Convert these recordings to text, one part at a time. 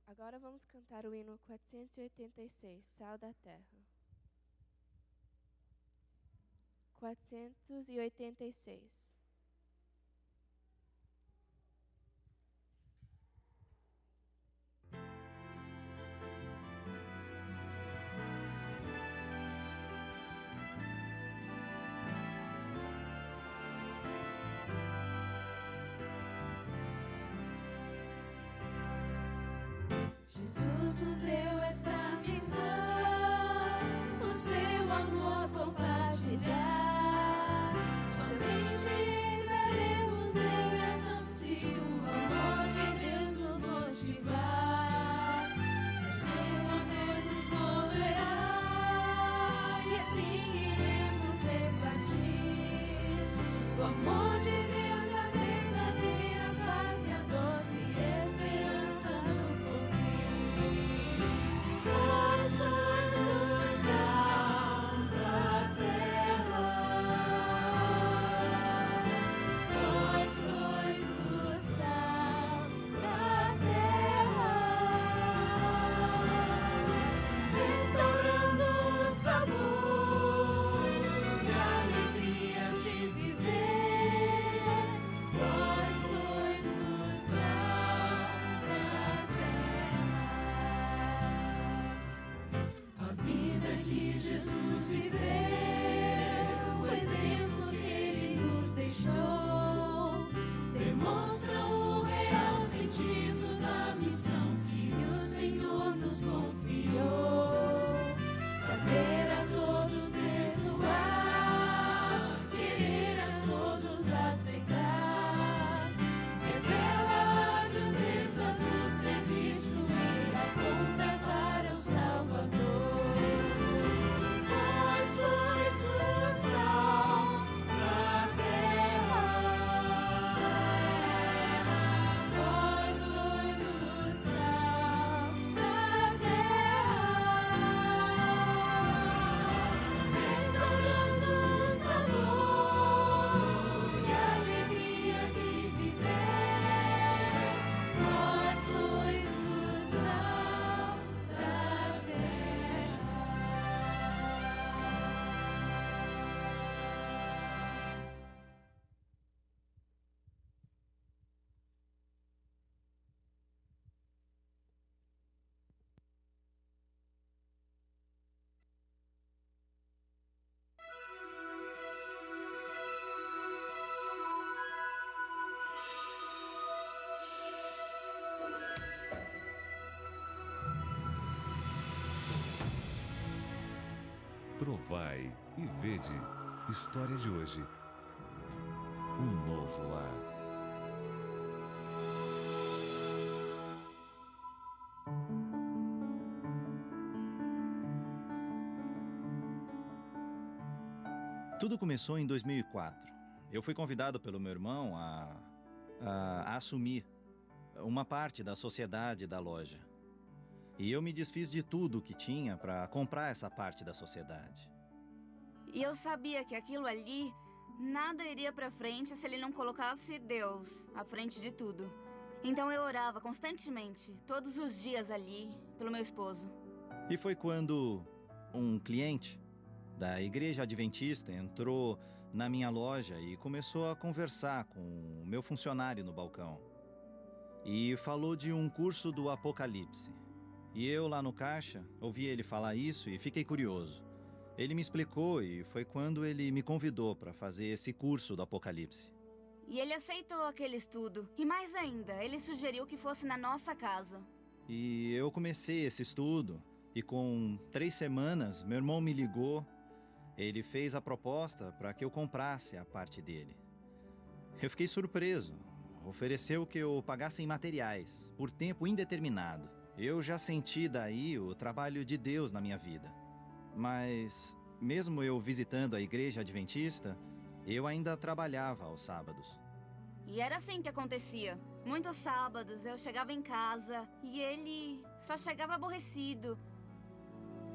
Agora vamos cantar o hino 486, Sal da Terra. 486. Jesus nos deu esta missão, o seu amor compartilhar. Somente entraremos em ação se o amor de Deus nos motivar. O seu amor nos moverá e assim iremos repartir o amor de Deus, a verdadeira paz e a doce esperança no Nós sois o sal da terra. Nós sois o sal da terra, restaurando o sabor e a alegria de viver. Nós sois o sal da terra. A vida que Jesus viveu, o exemplo que Ele nos deixou, demonstra o real sentido da missão que o Senhor nos confiou. Saber a todos perdoar, querer a todos aceitar, revela a grandeza do serviço e aponta para o Salvador. Nós sois o sal da terra. Nós sois o sal da terra, restaurando o sabor e a alegria de viver. Nós sois o sal da terra. Provai e vede. História de hoje. Um novo lar. Tudo começou em 2004. Eu fui convidado pelo meu irmão a assumir uma parte da sociedade da loja. E eu me desfiz de tudo que tinha para comprar essa parte da sociedade. E eu sabia que aquilo ali, nada iria pra frente se ele não colocasse Deus à frente de tudo. Então eu orava constantemente, todos os dias ali, pelo meu esposo. E foi quando um cliente da Igreja Adventista entrou na minha loja e começou a conversar com o meu funcionário no balcão. E falou de um curso do Apocalipse. E eu lá no caixa ouvi ele falar isso e fiquei curioso. Ele me explicou e foi quando ele me convidou para fazer esse curso do Apocalipse. E ele aceitou aquele estudo. E mais ainda, ele sugeriu que fosse na nossa casa. E eu comecei esse estudo e com 3 semanas meu irmão me ligou. Ele fez a proposta para que eu comprasse a parte dele. Eu fiquei surpreso. Ofereceu que eu pagasse em materiais, por tempo indeterminado. Eu já senti daí o trabalho de Deus na minha vida. Mas, mesmo eu visitando a Igreja Adventista, eu ainda trabalhava aos sábados. E era assim que acontecia. Muitos sábados eu chegava em casa e ele só chegava aborrecido.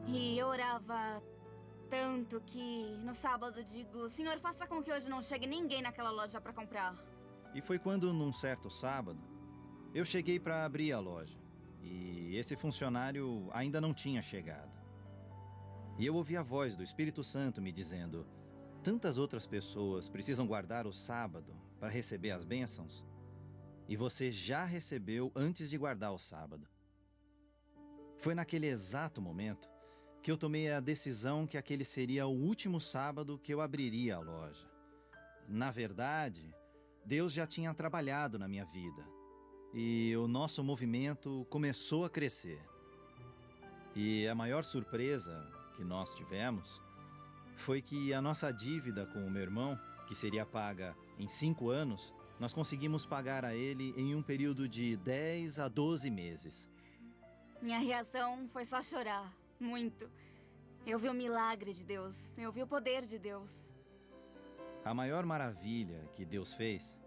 E eu orava tanto que no sábado digo: Senhor, faça com que hoje não chegue ninguém naquela loja para comprar. E foi quando, num certo sábado, Eu cheguei para abrir a loja e esse funcionário ainda não tinha chegado. E eu ouvi a voz do Espírito Santo me dizendo: tantas outras pessoas precisam guardar o sábado para receber as bênçãos, e você já recebeu antes de guardar o sábado. Foi naquele exato momento que eu tomei a decisão que aquele seria o último sábado que eu abriria a loja. Na verdade, Deus já tinha trabalhado na minha vida e o nosso movimento começou a crescer. E a maior surpresa que nós tivemos foi que a nossa dívida com o meu irmão, que seria paga em 5 anos, nós conseguimos pagar a ele em um período de 10 a 12 meses. Minha reação foi só chorar. Muito. Eu vi o milagre de Deus. Eu vi o poder de Deus. A maior maravilha que Deus fez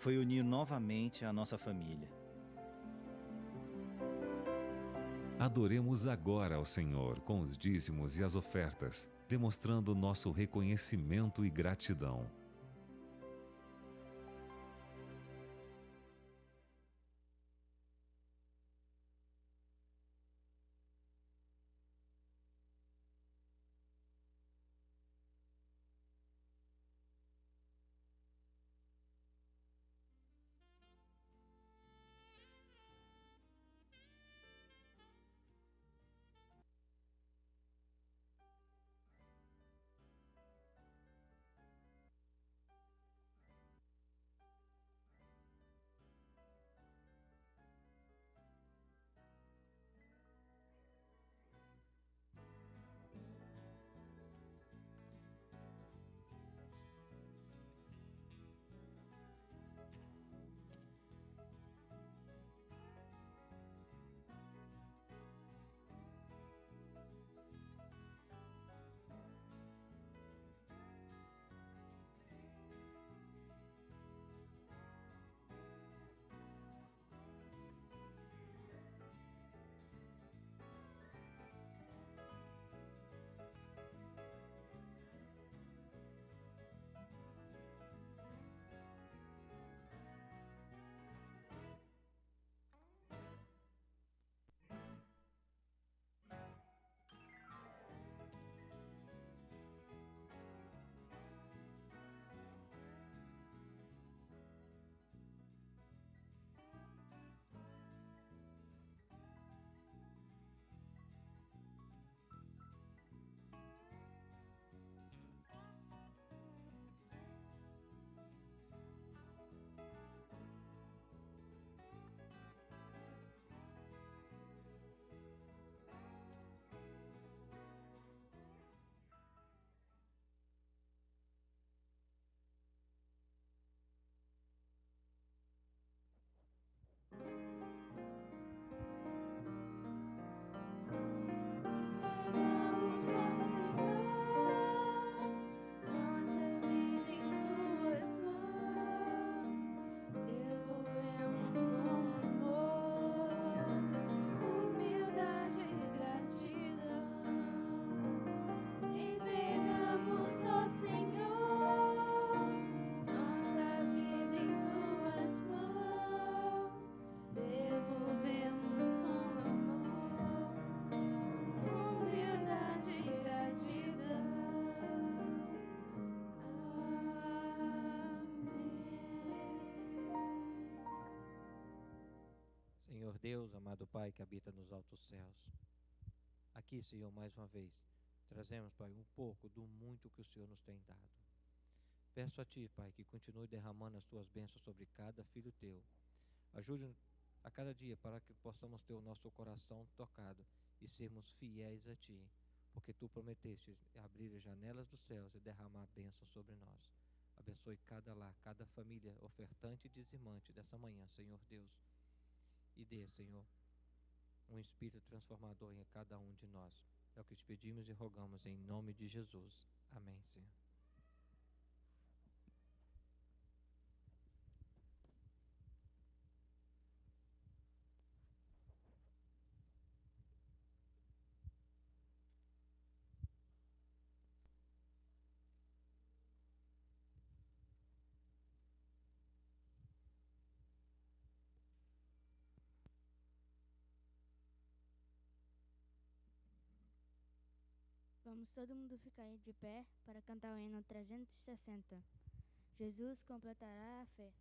foi unir novamente a nossa família. Adoremos agora ao Senhor com os dízimos e as ofertas, demonstrando nosso reconhecimento e gratidão. Senhor Deus, amado Pai que habita nos altos céus, aqui, Senhor, mais uma vez, trazemos, Pai, um pouco do muito que o Senhor nos tem dado. Peço a Ti, Pai, que continue derramando as Tuas bênçãos sobre cada filho Teu. Ajude-nos a cada dia para que possamos ter o nosso coração tocado e sermos fiéis a Ti, porque Tu prometeste abrir as janelas dos céus e derramar bênçãos sobre nós. Abençoe cada lar, cada família ofertante e dizimante dessa manhã, Senhor Deus. E dê, Senhor, um espírito transformador em cada um de nós. É o que te pedimos e rogamos em nome de Jesus. Amém, Senhor. Vamos todo mundo ficar de pé para cantar o hino 360. Jesus completará a fé.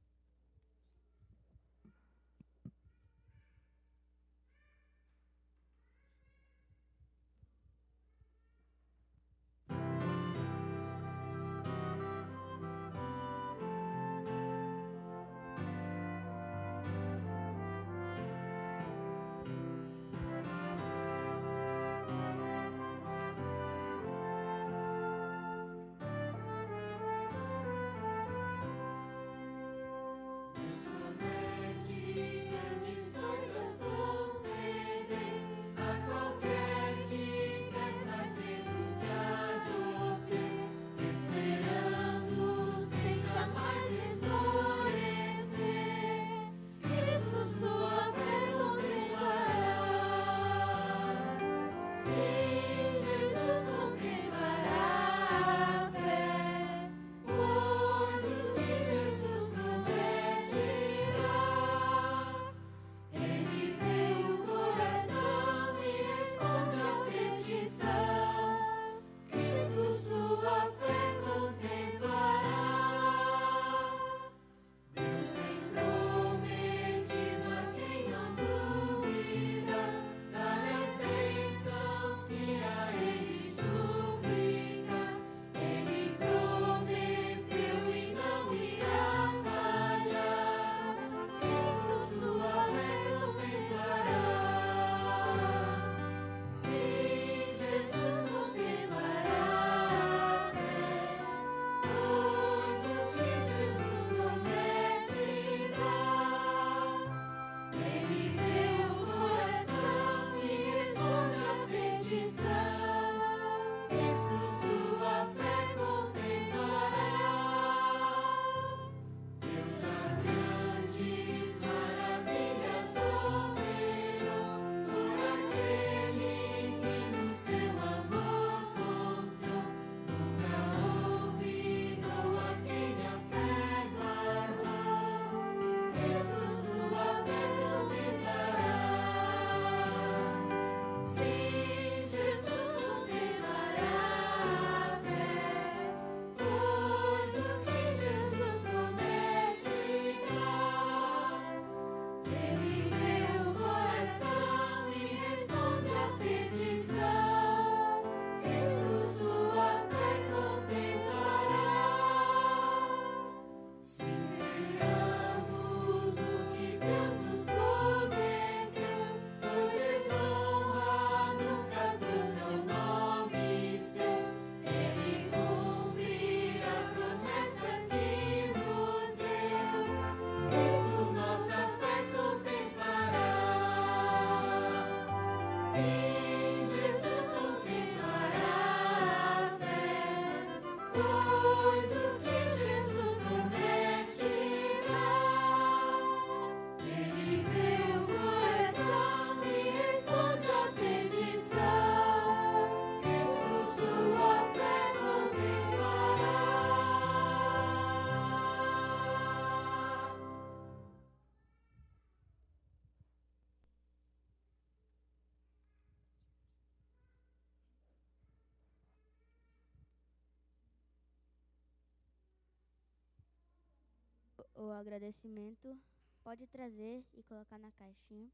O agradecimento pode trazer e colocar na caixinha.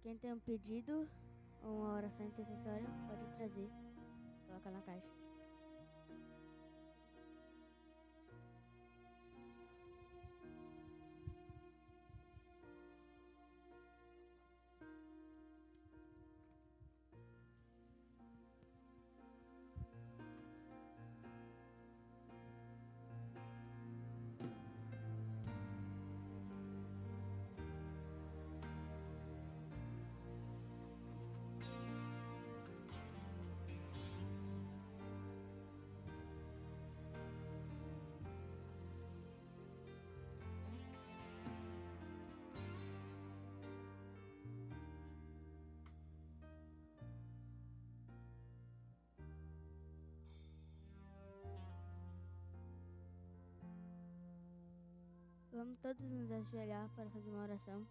Quem tem um pedido ou uma oração intercessória pode trazer, colocar na caixa. Vamos todos nos ajoelhar para fazer uma oração.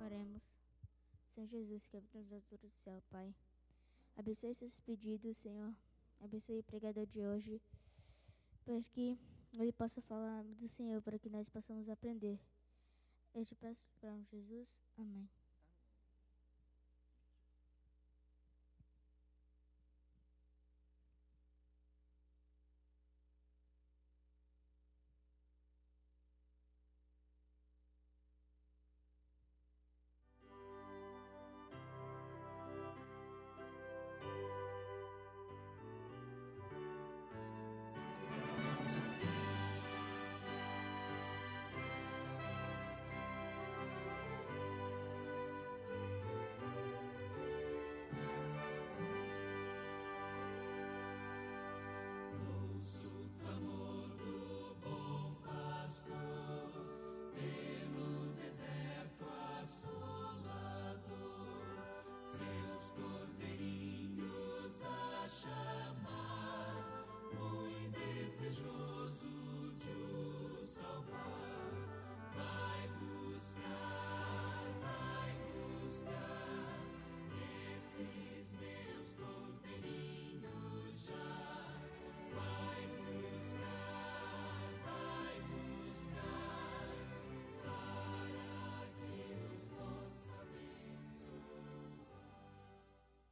Oremos. Senhor Jesus, que habita nas alturas do céu, Pai. Abençoe esses pedidos, Senhor. Abençoe o pregador de hoje, para que ele possa falar do Senhor, para que nós possamos aprender. Eu te peço para Jesus. Amém.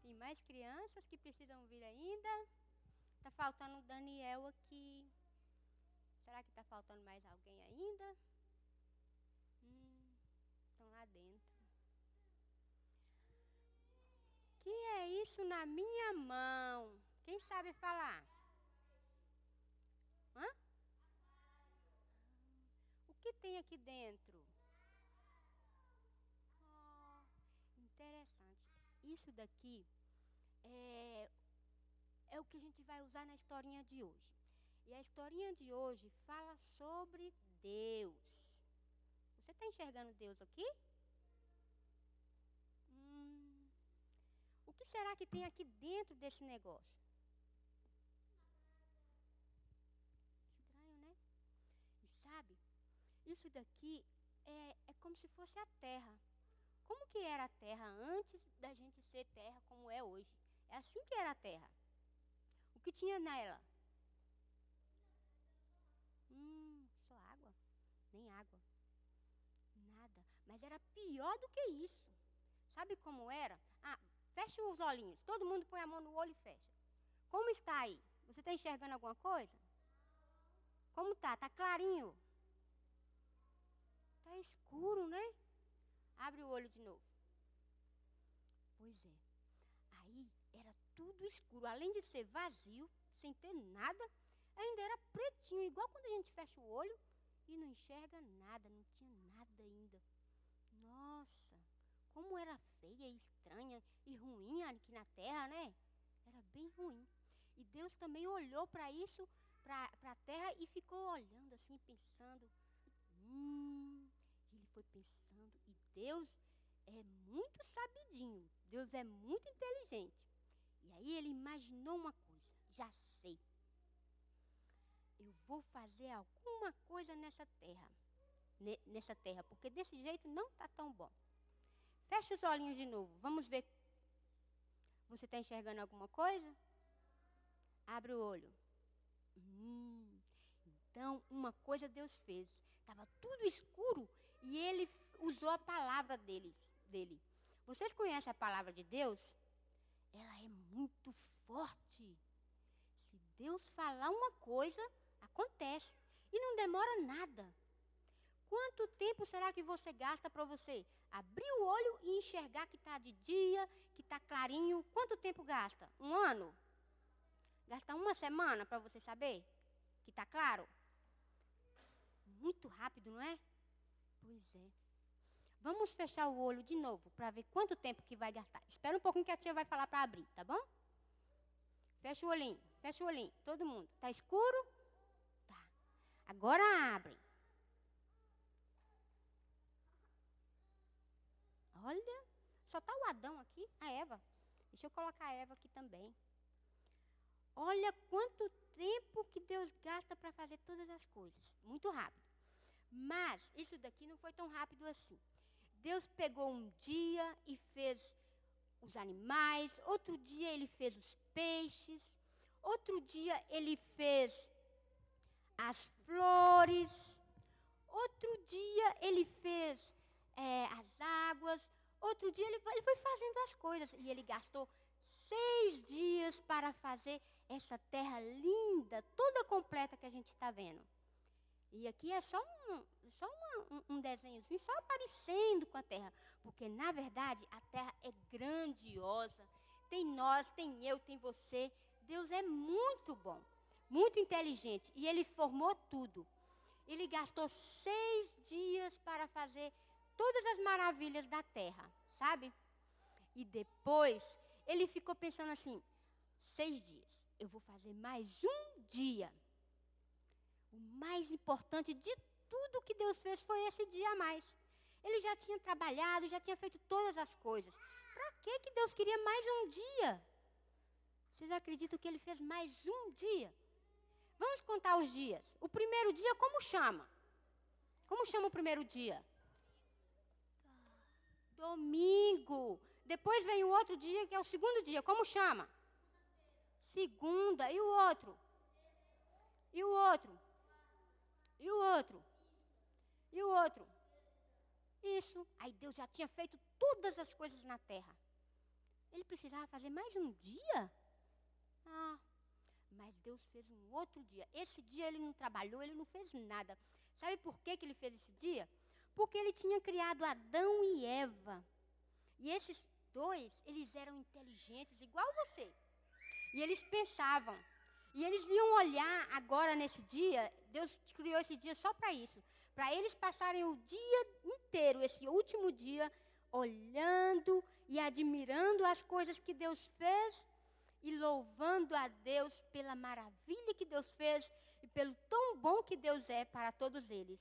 Tem mais crianças que precisam vir ainda? Tá faltando o Daniel aqui. Será que tá faltando mais alguém ainda? Estão lá dentro. Que é isso na minha mão? Quem sabe falar? Hã? O que tem aqui dentro? Interessante. Isso daqui é o que a gente vai usar na historinha de hoje. E a historinha de hoje fala sobre Deus. Você está enxergando Deus aqui? O que será que tem aqui dentro desse negócio? Estranho, né? E sabe, isso daqui é como se fosse a terra. Como que era a terra antes da gente ser terra como é hoje? É assim que era a terra. O que tinha nela? Só água? Nem água. Nada. Mas era pior do que isso. Sabe como era? Feche os olhinhos. Todo mundo põe a mão no olho e fecha. Como está aí? Você está enxergando alguma coisa? Como tá? Tá clarinho? Tá escuro, né? Abre o olho de novo. Pois é. Aí era tudo escuro. Além de ser vazio, sem ter nada, ainda era pretinho, igual quando a gente fecha o olho e não enxerga nada, não tinha nada ainda. Nossa, como era feia e estranha e ruim aqui na terra, né? Era bem ruim. E Deus também olhou para isso, para a terra, e ficou olhando assim, pensando. Ele foi pensando, e Deus é muito sabidinho, Deus é muito inteligente. E aí ele imaginou uma coisa, já sei. Eu vou fazer alguma coisa nessa terra. nessa terra, porque desse jeito não está tão bom. Fecha os olhinhos de novo. Vamos ver. Você está enxergando alguma coisa? Abre o olho. Então, uma coisa Deus fez. Estava tudo escuro e Ele usou a palavra dele. Vocês conhecem a palavra de Deus? Ela é muito forte. Se Deus falar uma coisa, acontece. E não demora nada. Quanto tempo será que você gasta para você abrir o olho e enxergar que está de dia, que está clarinho? Quanto tempo gasta? 1 ano? Gasta 1 semana para você saber que está claro? Muito rápido, não é? Pois é. Vamos fechar o olho de novo para ver quanto tempo que vai gastar. Espera um pouquinho que a tia vai falar para abrir, tá bom? Fecha o olhinho, todo mundo. Tá escuro? Tá. Agora abre. Olha, só tá o Adão aqui, a Eva. Deixa eu colocar a Eva aqui também. Olha quanto tempo que Deus gasta para fazer todas as coisas. Muito rápido. Mas isso daqui não foi tão rápido assim. Deus pegou um dia e fez os animais. Outro dia Ele fez os peixes. Outro dia Ele fez as flores. Outro dia Ele fez as águas. Outro dia ele foi fazendo as coisas. E Ele gastou 6 dias para fazer essa terra linda, toda completa que a gente está vendo. E aqui é só um desenhozinho, só aparecendo com a terra. Porque, na verdade, a terra é grandiosa. Tem nós, tem eu, tem você. Deus é muito bom, muito inteligente. E Ele formou tudo. Ele gastou 6 dias para fazer todas as maravilhas da terra, sabe? E depois, Ele ficou pensando assim, 6 dias, eu vou fazer mais um dia. O mais importante de tudo que Deus fez foi esse dia a mais. Ele já tinha trabalhado, já tinha feito todas as coisas. Para que Deus queria mais um dia? Vocês acreditam que Ele fez mais um dia? Vamos contar os dias. O primeiro dia, como chama? Como chama o primeiro dia? Domingo. Depois vem o outro dia, que é o segundo dia. Como chama? Segunda. E o outro? E o outro? E o outro? E o outro? Isso. Aí Deus já tinha feito todas as coisas na terra. Ele precisava fazer mais um dia? Mas Deus fez um outro dia. Esse dia Ele não trabalhou, Ele não fez nada. Sabe por que Ele fez esse dia? Porque Ele tinha criado Adão e Eva. E esses dois, eles eram inteligentes, igual você. E eles pensavam. E eles iam olhar agora nesse dia. Deus criou esse dia só para isso. Para eles passarem o dia inteiro, esse último dia, olhando e admirando as coisas que Deus fez e louvando a Deus pela maravilha que Deus fez e pelo tão bom que Deus é para todos eles.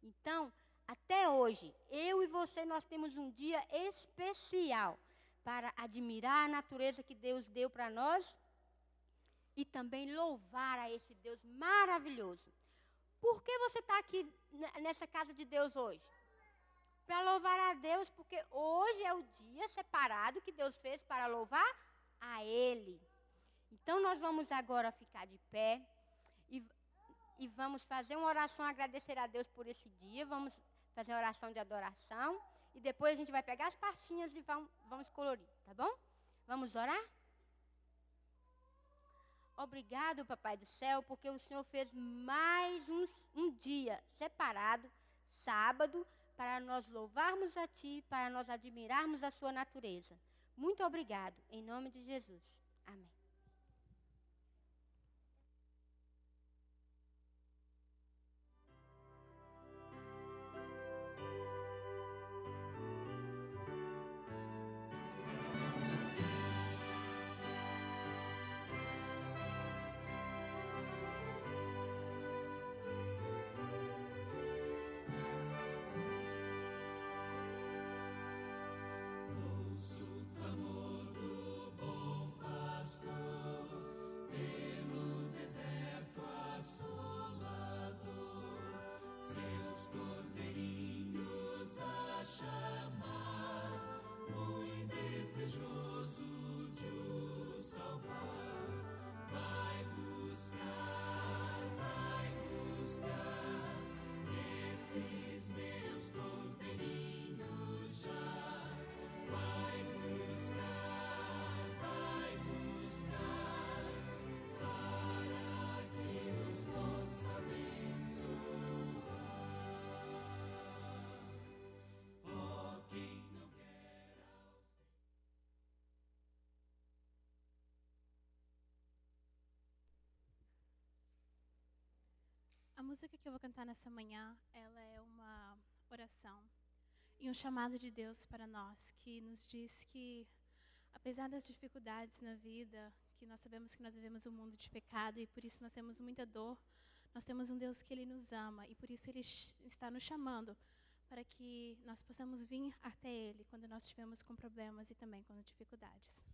Então, até hoje, eu e você, nós temos um dia especial para admirar a natureza que Deus deu para nós e também louvar a esse Deus maravilhoso. Por que você está aqui nessa casa de Deus hoje? Para louvar a Deus, porque hoje é o dia separado que Deus fez para louvar a Ele. Então, nós vamos agora ficar de pé e vamos fazer uma oração, agradecer a Deus por esse dia. Vamos fazer uma oração de adoração. E depois a gente vai pegar as pastinhas e vamos colorir, tá bom? Vamos orar? Obrigado, Papai do Céu, porque o Senhor fez mais um dia separado, sábado, para nós louvarmos a Ti, para nós admirarmos a Sua natureza. Muito obrigado, em nome de Jesus. Amém. Ouço o clamor do bom pastor. música que eu vou cantar nessa manhã, ela é uma oração e um chamado de Deus para nós, que nos diz que, apesar das dificuldades na vida, que nós sabemos que nós vivemos um mundo de pecado e por isso nós temos muita dor, nós temos um Deus que Ele nos ama e por isso Ele está nos chamando para que nós possamos vir até Ele quando nós estivermos com problemas e também com dificuldades.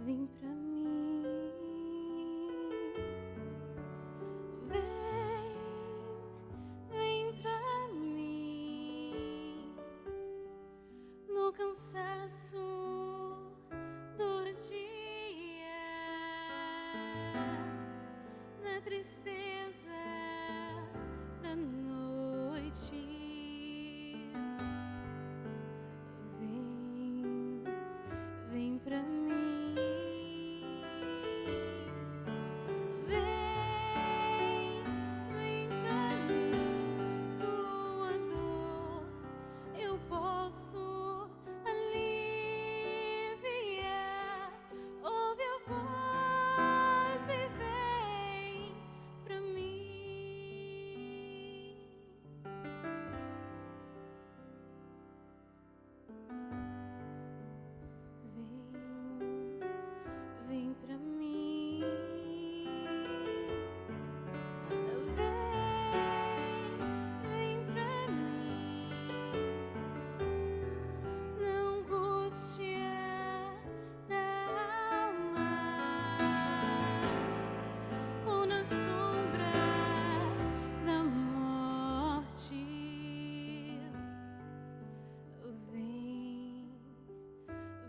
Vem pra mim, vem pra mim, no cansaço do dia, na tristeza da noite. Vem pra mim.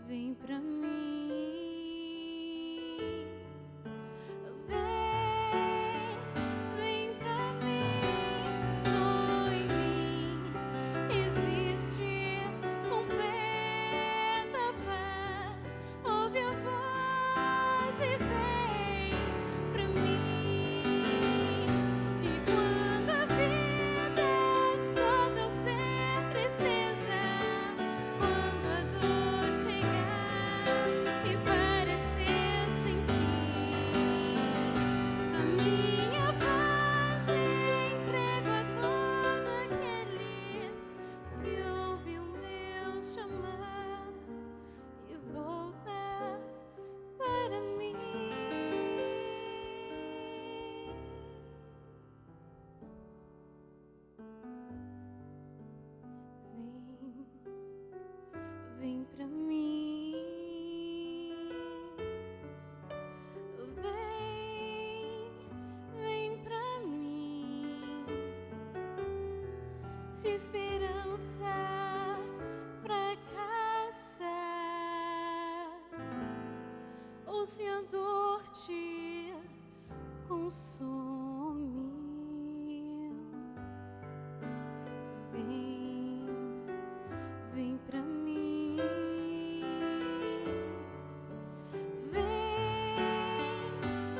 Vem pra mim, vem pra mim, só em mim existe completa paz. Ouve a voz e vem pra mim. E quando a vida sofre ou ser tristeza, quando a dor chegar e parecer sem fim, a minha paz entrego a todo aquele que ouve o meu chamar e volta para mim. Vem pra mim, vem pra mim. Se esperança fracassa ou se a dor te consome, vem pra mim,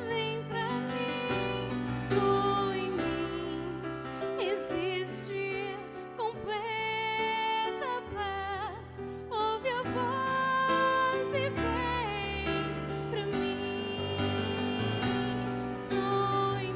vem pra mim, só em mim existe completa paz. Ouve a voz e vem pra mim, só em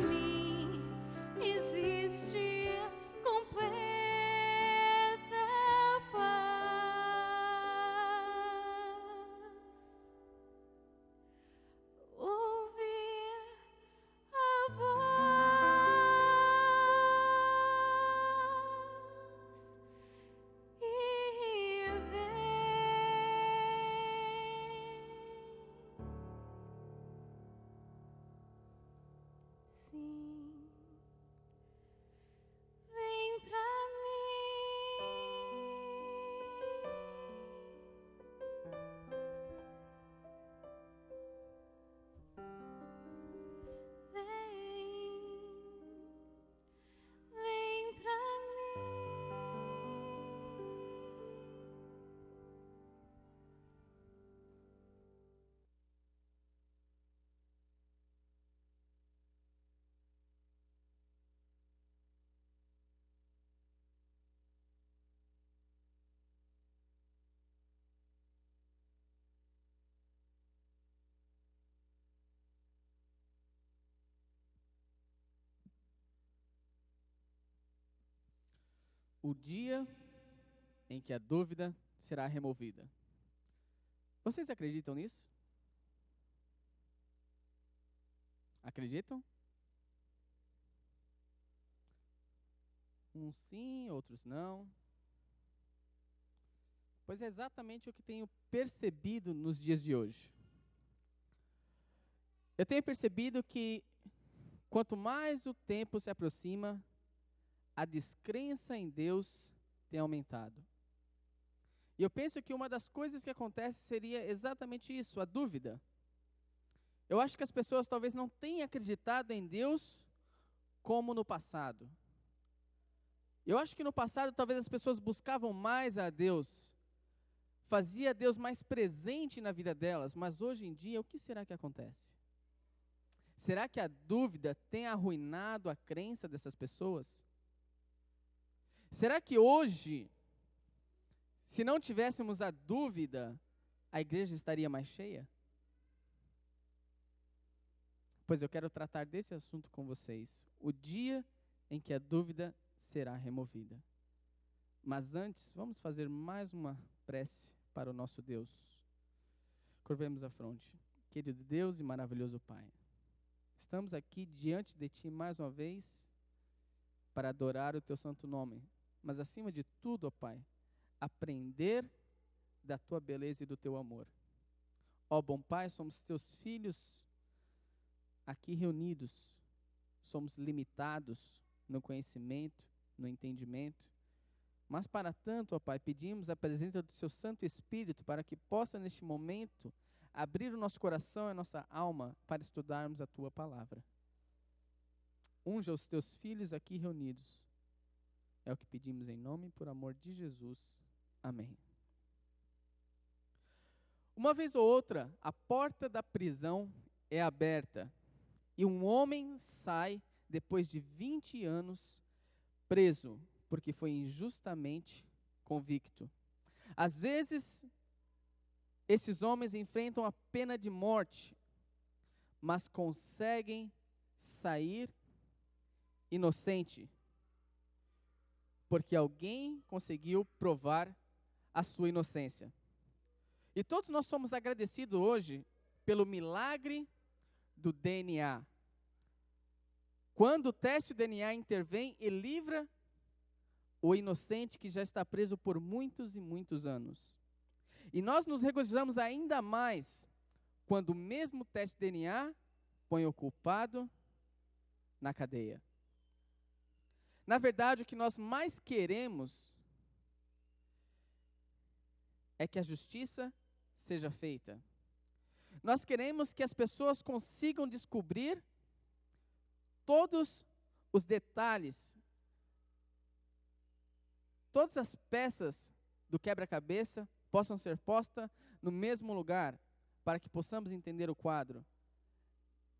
o dia em que a dúvida será removida. Vocês acreditam nisso? Acreditam? Uns sim, outros não. Pois é exatamente o que tenho percebido nos dias de hoje. Eu tenho percebido que quanto mais o tempo se aproxima, a descrença em Deus tem aumentado. E eu penso que uma das coisas que acontece seria exatamente isso, a dúvida. Eu acho que as pessoas talvez não tenham acreditado em Deus como no passado. Eu acho que no passado talvez as pessoas buscavam mais a Deus, fazia Deus mais presente na vida delas, mas hoje em dia o que será que acontece? Será que a dúvida tem arruinado a crença dessas pessoas? Será que hoje, se não tivéssemos a dúvida, a igreja estaria mais cheia? Pois eu quero tratar desse assunto com vocês, o dia em que a dúvida será removida. Mas antes, vamos fazer mais uma prece para o nosso Deus. Curvemos a fronte. Querido Deus e maravilhoso Pai, estamos aqui diante de Ti mais uma vez para adorar o Teu santo nome, mas acima de tudo, ó Pai, aprender da Tua beleza e do Teu amor. Ó bom Pai, somos Teus filhos aqui reunidos, somos limitados no conhecimento, no entendimento, mas para tanto, ó Pai, pedimos a presença do Seu Santo Espírito para que possa neste momento abrir o nosso coração e a nossa alma para estudarmos a Tua palavra. Unja os Teus filhos aqui reunidos. É o que pedimos em nome e por amor de Jesus. Amém. Uma vez ou outra, a porta da prisão é aberta e um homem sai depois de 20 anos preso, porque foi injustamente convicto. Às vezes, esses homens enfrentam a pena de morte, mas conseguem sair inocente, porque alguém conseguiu provar a sua inocência. E todos nós somos agradecidos hoje pelo milagre do DNA. Quando o teste do DNA intervém e livra o inocente que já está preso por muitos e muitos anos. E nós nos regozijamos ainda mais quando o mesmo teste de DNA põe o culpado na cadeia. Na verdade, o que nós mais queremos é que a justiça seja feita. Nós queremos que as pessoas consigam descobrir todos os detalhes, todas as peças do quebra-cabeça possam ser postas no mesmo lugar, para que possamos entender o quadro.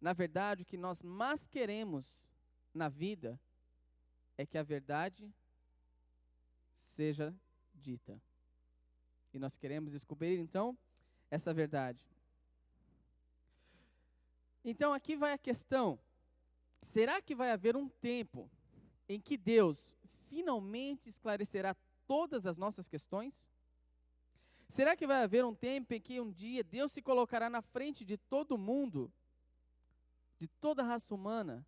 Na verdade, o que nós mais queremos na vida é que a verdade seja dita. E nós queremos descobrir, então, essa verdade. Então, aqui vai a questão. Será que vai haver um tempo em que Deus finalmente esclarecerá todas as nossas questões? Será que vai haver um tempo em que um dia Deus se colocará na frente de todo mundo, de toda a raça humana,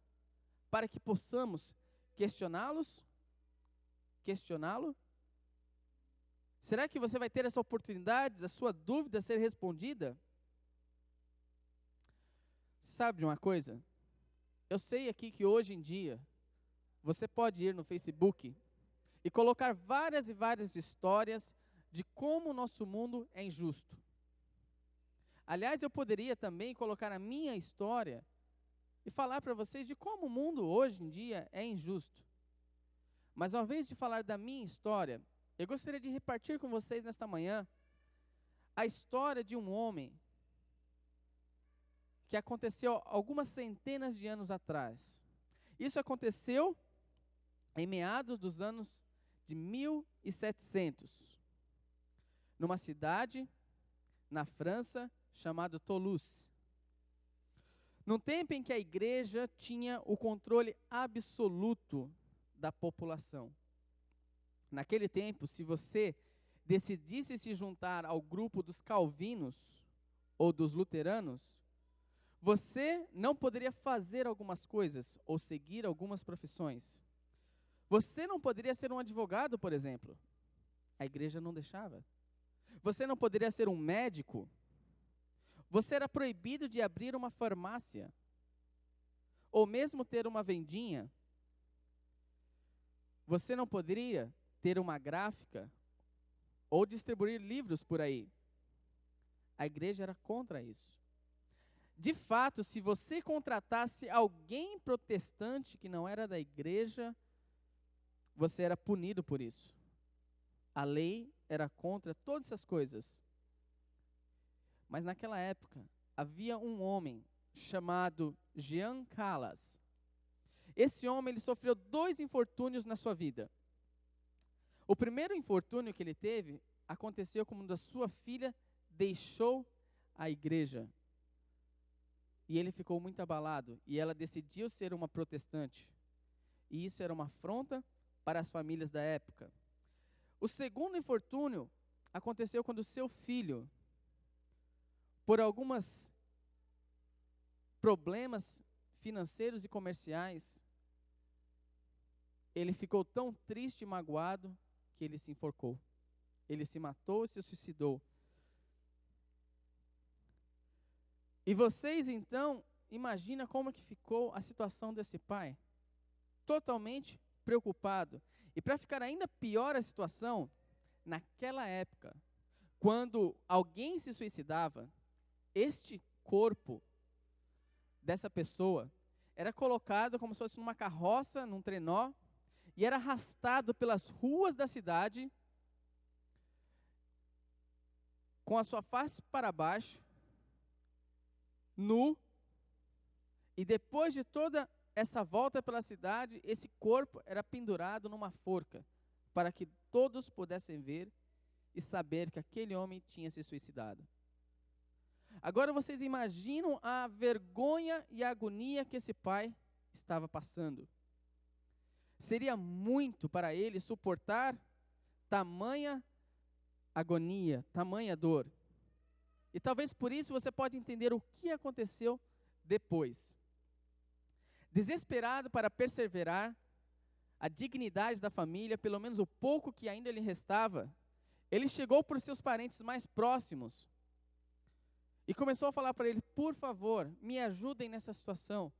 para que possamos questioná-lo? Será que você vai ter essa oportunidade da sua dúvida ser respondida? Sabe de uma coisa? Eu sei aqui que hoje em dia, você pode ir no Facebook e colocar várias e várias histórias de como o nosso mundo é injusto. Aliás, eu poderia também colocar a minha história e falar para vocês de como o mundo hoje em dia é injusto. Mas ao invés de falar da minha história, eu gostaria de repartir com vocês nesta manhã a história de um homem que aconteceu algumas centenas de anos atrás. Isso aconteceu em meados dos anos de 1700, numa cidade na França chamada Toulouse. Num tempo em que a igreja tinha o controle absoluto da população. naquele tempo, se você decidisse se juntar ao grupo dos calvinos ou dos luteranos, você não poderia fazer algumas coisas ou seguir algumas profissões. Você não poderia ser um advogado, por exemplo. A igreja não deixava. Você não poderia ser um médico. Você era proibido de abrir uma farmácia, ou mesmo ter uma vendinha. Você não poderia ter uma gráfica ou distribuir livros por aí. A igreja era contra isso. De fato, se você contratasse alguém protestante que não era da igreja, você era punido por isso. A lei era contra todas essas coisas. Mas naquela época, havia um homem chamado Jean Callas. Esse homem, ele sofreu 2 infortúnios na sua vida. O primeiro infortúnio que ele teve aconteceu quando a sua filha deixou a igreja. E ele ficou muito abalado, e ela decidiu ser uma protestante. E isso era uma afronta para as famílias da época. O segundo infortúnio aconteceu quando o seu filho, por alguns problemas financeiros e comerciais, ele ficou tão triste e magoado que ele se enforcou. Ele se matou e se suicidou. E vocês, então, imaginam como que ficou a situação desse pai? Totalmente preocupado. E para ficar ainda pior a situação, naquela época, quando alguém se suicidava, este corpo dessa pessoa era colocado como se fosse numa carroça, num trenó, e era arrastado pelas ruas da cidade, com a sua face para baixo, nu, e depois de toda essa volta pela cidade, esse corpo era pendurado numa forca, para que todos pudessem ver e saber que aquele homem tinha se suicidado. Agora vocês imaginam a vergonha e a agonia que esse pai estava passando. Seria muito para ele suportar tamanha agonia, tamanha dor. E talvez por isso você pode entender o que aconteceu depois. Desesperado para perseverar a dignidade da família, pelo menos o pouco que ainda lhe restava, ele chegou para os seus parentes mais próximos e começou a falar para ele: por favor, me ajudem nessa situação.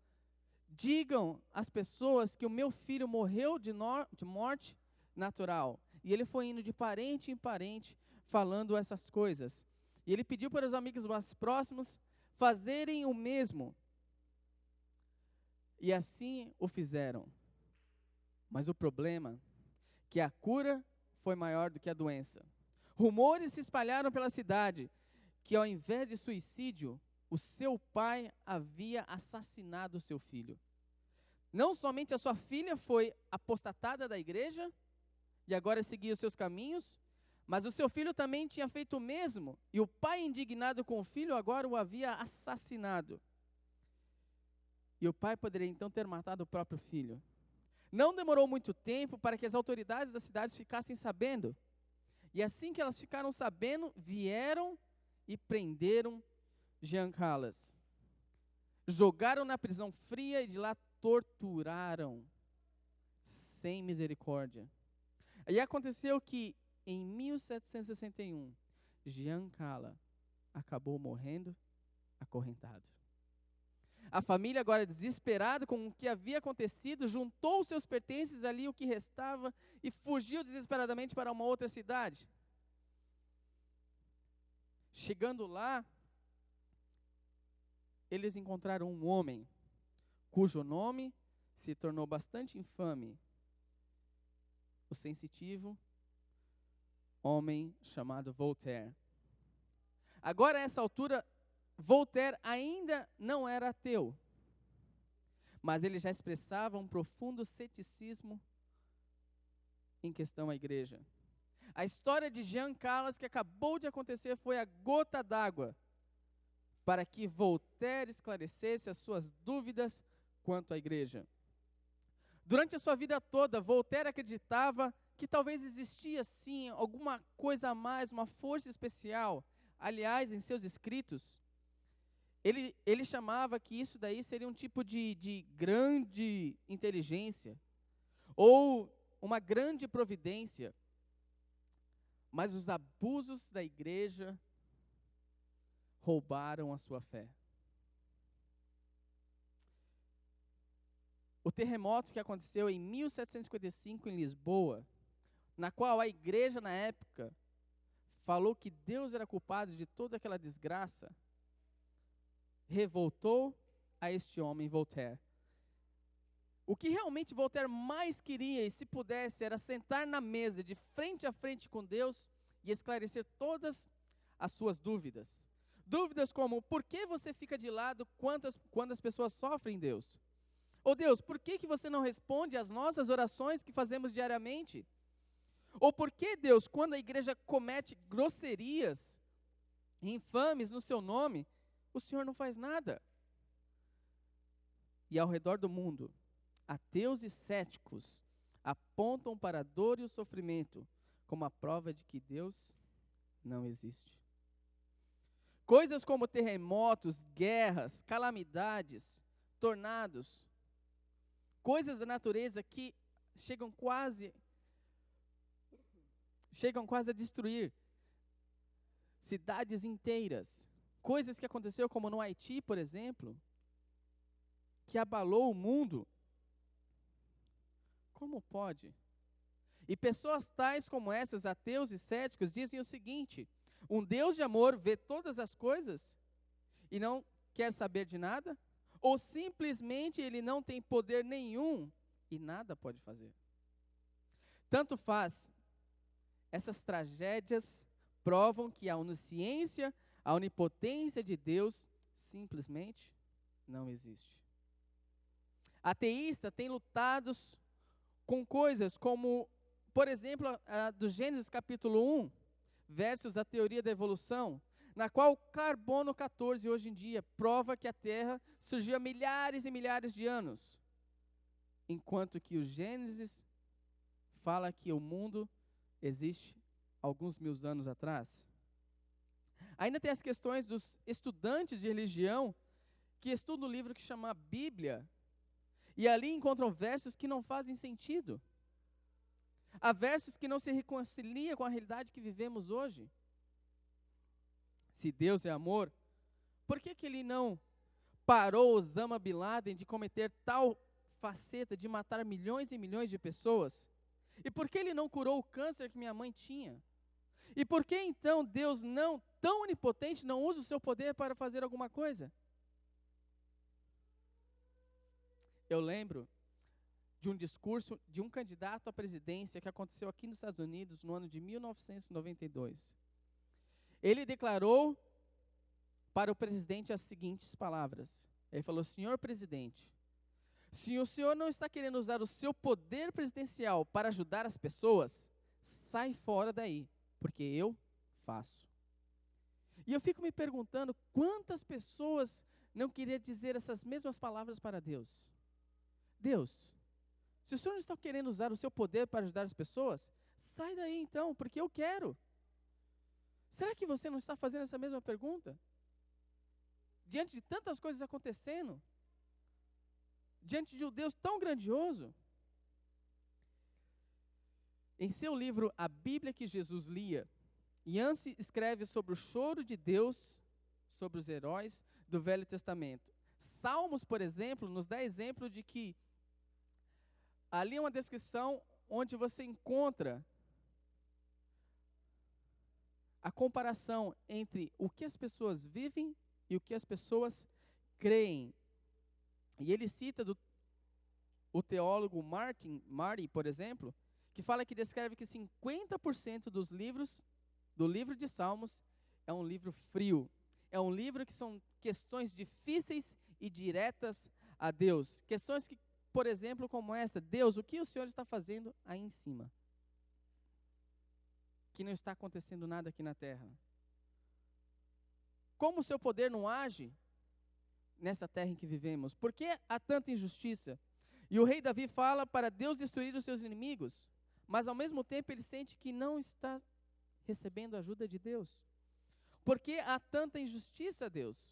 Digam às pessoas que o meu filho morreu de morte natural. E ele foi indo de parente em parente falando essas coisas. E ele pediu para os amigos mais próximos fazerem o mesmo. E assim o fizeram. Mas o problema é que a cura foi maior do que a doença. Rumores se espalharam pela cidade que, ao invés de suicídio, o seu pai havia assassinado o seu filho. Não somente a sua filha foi apostatada da igreja e agora seguia os seus caminhos, mas o seu filho também tinha feito o mesmo, e o pai, indignado com o filho, agora o havia assassinado. E o pai poderia então ter matado o próprio filho. Não demorou muito tempo para que as autoridades da cidade ficassem sabendo. E assim que elas ficaram sabendo, vieram e prenderam Jean Callas. Jogaram na prisão fria e de lá torturaram sem misericórdia. E aconteceu que em 1761, Jean Callas acabou morrendo acorrentado. A família, agora desesperada com o que havia acontecido, juntou os seus pertences ali, o que restava, e fugiu desesperadamente para uma outra cidade. Chegando lá, eles encontraram um homem, cujo nome se tornou bastante infame. O sensitivo homem chamado Voltaire. Agora, a essa altura, Voltaire ainda não era ateu, mas ele já expressava um profundo ceticismo em questão à igreja. A história de Jean Callas que acabou de acontecer foi a gota d'água para que Voltaire esclarecesse as suas dúvidas quanto à igreja. Durante a sua vida toda, Voltaire acreditava que talvez existia sim alguma coisa a mais, uma força especial. Aliás, em seus escritos, ele chamava que isso daí seria um tipo de grande inteligência, ou uma grande providência. Mas os abusos da igreja roubaram a sua fé. O terremoto que aconteceu em 1755 em Lisboa, na qual a igreja na época falou que Deus era culpado de toda aquela desgraça, revoltou a este homem Voltaire. O que realmente Voltaire mais queria, e se pudesse, era sentar na mesa de frente a frente com Deus e esclarecer todas as suas dúvidas. Dúvidas como, por que você fica de lado quando as pessoas sofrem, Deus? Ou Deus, por que você não responde às nossas orações que fazemos diariamente? Ou por que, Deus, quando a igreja comete grosserias infames no seu nome, o Senhor não faz nada? E ao redor do mundo, ateus e céticos apontam para a dor e o sofrimento como a prova de que Deus não existe. Coisas como terremotos, guerras, calamidades, tornados, coisas da natureza que chegam quase a destruir cidades inteiras. Coisas que aconteceu como no Haiti, por exemplo, que abalou o mundo. Como pode? E pessoas tais como essas, ateus e céticos, dizem o seguinte: um Deus de amor vê todas as coisas e não quer saber de nada? Ou simplesmente ele não tem poder nenhum e nada pode fazer? Tanto faz. Essas tragédias provam que a onisciência, a onipotência de Deus simplesmente não existe. Ateísta tem lutado com coisas como, por exemplo, a do Gênesis capítulo 1, versus a teoria da evolução, na qual o carbono 14 hoje em dia prova que a Terra surgiu há milhares e milhares de anos, enquanto que o Gênesis fala que o mundo existe alguns mil anos atrás. Ainda tem as questões dos estudantes de religião que estudam um livro que chama Bíblia, e ali encontram versos que não fazem sentido. Há versos que não se reconciliam com a realidade que vivemos hoje. Se Deus é amor, por que ele não parou Osama Bin Laden de cometer tal faceta de matar milhões e milhões de pessoas? E por que ele não curou o câncer que minha mãe tinha? E por que então Deus, não tão onipotente, não usa o seu poder para fazer alguma coisa? Eu lembro de um discurso de um candidato à presidência que aconteceu aqui nos Estados Unidos no ano de 1992. Ele declarou para o presidente as seguintes palavras. Ele falou: senhor presidente, se o senhor não está querendo usar o seu poder presidencial para ajudar as pessoas, sai fora daí, porque eu faço. E eu fico me perguntando quantas pessoas não queriam dizer essas mesmas palavras para Deus. Deus, se o senhor não está querendo usar o seu poder para ajudar as pessoas, sai daí então, porque eu quero. Será que você não está fazendo essa mesma pergunta? Diante de tantas coisas acontecendo, diante de um Deus tão grandioso. Em seu livro A Bíblia que Jesus lia, Yancey escreve sobre o choro de Deus sobre os heróis do Velho Testamento. Salmos, por exemplo, nos dá exemplo de que ali é uma descrição onde você encontra a comparação entre o que as pessoas vivem e o que as pessoas creem. E ele cita o teólogo Marty, por exemplo, que fala que descreve que 50% dos livros, do livro de Salmos, é um livro frio. É um livro que são questões difíceis e diretas a Deus. Questões que, por exemplo, como esta: Deus, o que o Senhor está fazendo aí em cima? Que não está acontecendo nada aqui na terra. Como o seu poder não age nessa terra em que vivemos? Por que há tanta injustiça? E o rei Davi fala para Deus destruir os seus inimigos. mas ao mesmo tempo ele sente que não está recebendo a ajuda de Deus. Por que há tanta injustiça, Deus?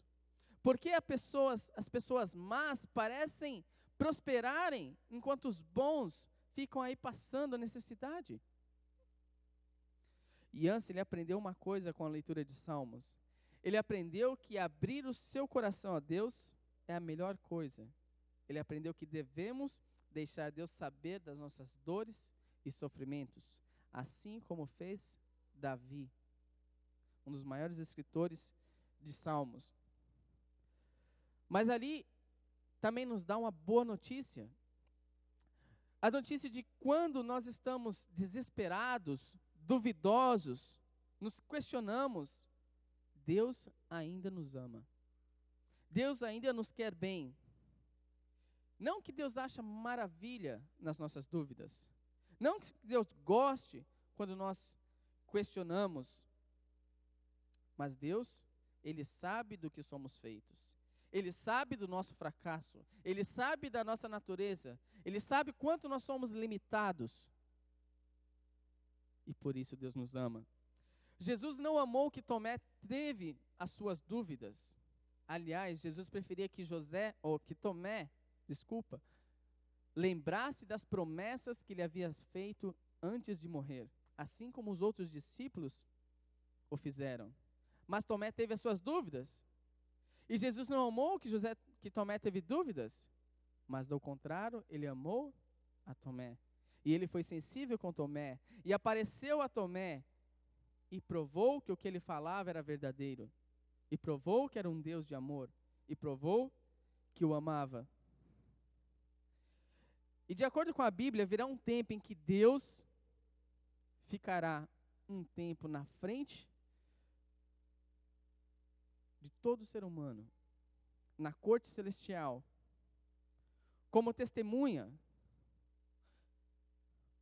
Por que as pessoas más parecem prosperarem, enquanto os bons ficam aí passando a necessidade? E Yancey, ele aprendeu uma coisa com a leitura de Salmos. Ele aprendeu que abrir o seu coração a Deus é a melhor coisa. Ele aprendeu que devemos deixar Deus saber das nossas dores e sofrimentos, assim como fez Davi, um dos maiores escritores de Salmos. Mas ali também nos dá uma boa notícia. A notícia de quando nós estamos desesperados, duvidosos, nos questionamos, Deus ainda nos ama. Deus ainda nos quer bem. Não que Deus acha maravilha nas nossas dúvidas. Não que Deus goste quando nós questionamos. Mas Deus, Ele sabe do que somos feitos. Ele sabe do nosso fracasso. Ele sabe da nossa natureza. Ele sabe quanto nós somos limitados. E por isso Deus nos ama. Jesus não amou que Tomé teve as suas dúvidas. Aliás, Jesus preferia que Tomé, lembrasse das promessas que ele havia feito antes de morrer, assim como os outros discípulos o fizeram. Mas Tomé teve as suas dúvidas. E Jesus não amou que Tomé teve dúvidas, mas do contrário, ele amou a Tomé. E ele foi sensível com Tomé, e apareceu a Tomé, e provou que o que ele falava era verdadeiro, e provou que era um Deus de amor, e provou que o amava. E de acordo com a Bíblia, virá um tempo em que Deus ficará um tempo na frente de todo ser humano, na corte celestial, como testemunha,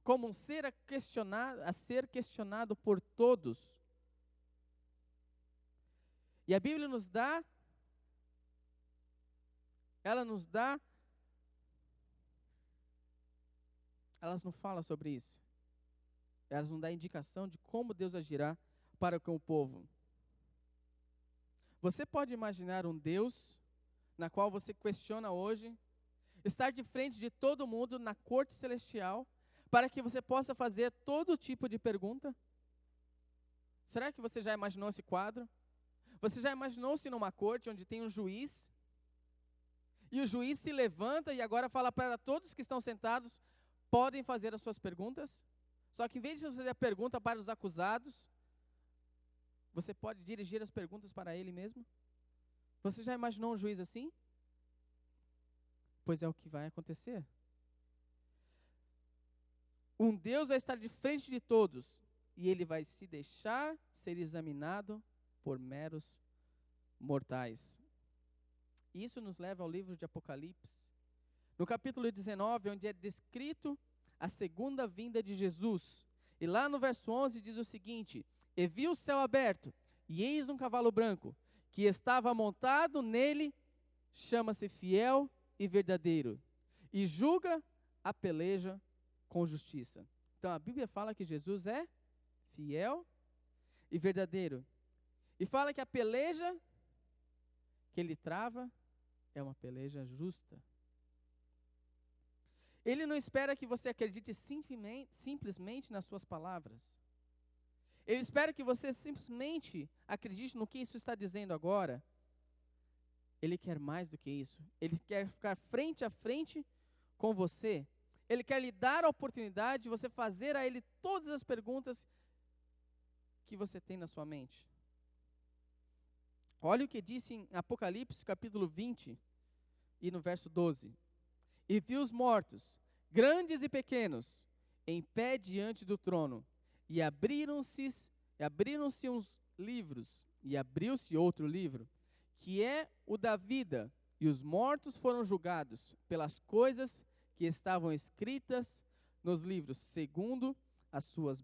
como um ser a ser questionado por todos. E a Bíblia ela não fala sobre isso. Elas não dão indicação de como Deus agirá para com o povo. Você pode imaginar um Deus na qual você questiona hoje, estar de frente de todo mundo na corte celestial, para que você possa fazer todo tipo de pergunta? Será que você já imaginou esse quadro? Você já imaginou-se numa corte onde tem um juiz, e o juiz se levanta e agora fala para todos que estão sentados, podem fazer as suas perguntas? Só que em vez de você fazer a pergunta para os acusados, você pode dirigir as perguntas para ele mesmo? Você já imaginou um juiz assim? Pois é o que vai acontecer. Um Deus vai estar de frente de todos, e ele vai se deixar ser examinado por meros mortais. Isso nos leva ao livro de Apocalipse, no capítulo 19, onde é descrito a segunda vinda de Jesus. E lá no verso 11 diz o seguinte: E vi o céu aberto, e eis um cavalo branco, que estava montado nele, chama-se Fiel e Verdadeiro, e julga a peleja com justiça. Então a Bíblia fala que Jesus é fiel e verdadeiro. E fala que a peleja que ele trava é uma peleja justa. Ele não espera que você acredite simplesmente nas suas palavras. Ele espera que você simplesmente acredite no que isso está dizendo agora. Ele quer mais do que isso. Ele quer ficar frente a frente com você. Ele quer lhe dar a oportunidade de você fazer a ele todas as perguntas que você tem na sua mente. Olha o que disse em Apocalipse, capítulo 20, e no verso 12. E vi os mortos, grandes e pequenos, em pé diante do trono, e abriram-se uns livros, e abriu-se outro livro, que é o da vida, e os mortos foram julgados pelas coisas que estavam escritas nos livros, segundo as suas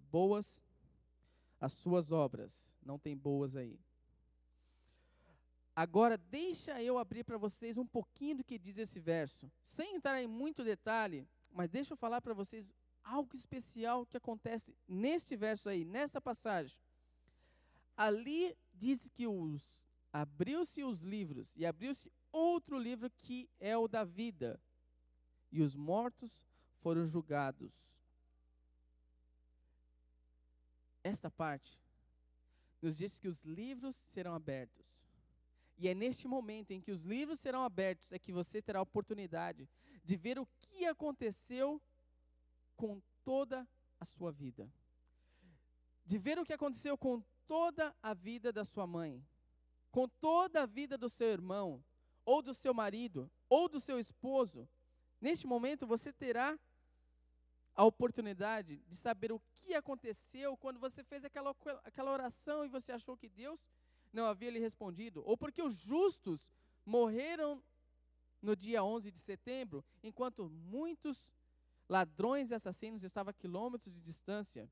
obras. Não tem boas aí. Agora, deixa eu abrir para vocês um pouquinho do que diz esse verso. Sem entrar em muito detalhe, mas deixa eu falar para vocês algo especial que acontece neste verso aí, nessa passagem. Ali diz que abriu-se os livros, e abriu-se outro livro que é o da vida, e os mortos foram julgados. Esta parte nos diz que os livros serão abertos. E é neste momento em que os livros serão abertos é que você terá a oportunidade de ver o que aconteceu com toda a sua vida. De ver o que aconteceu com toda a vida da sua mãe, com toda a vida do seu irmão, ou do seu marido, ou do seu esposo. Neste momento você terá a oportunidade de saber o que aconteceu quando você fez aquela oração e você achou que Deus não havia lhe respondido, ou porque os justos morreram no dia 11 de setembro, enquanto muitos ladrões e assassinos estavam a quilômetros de distância,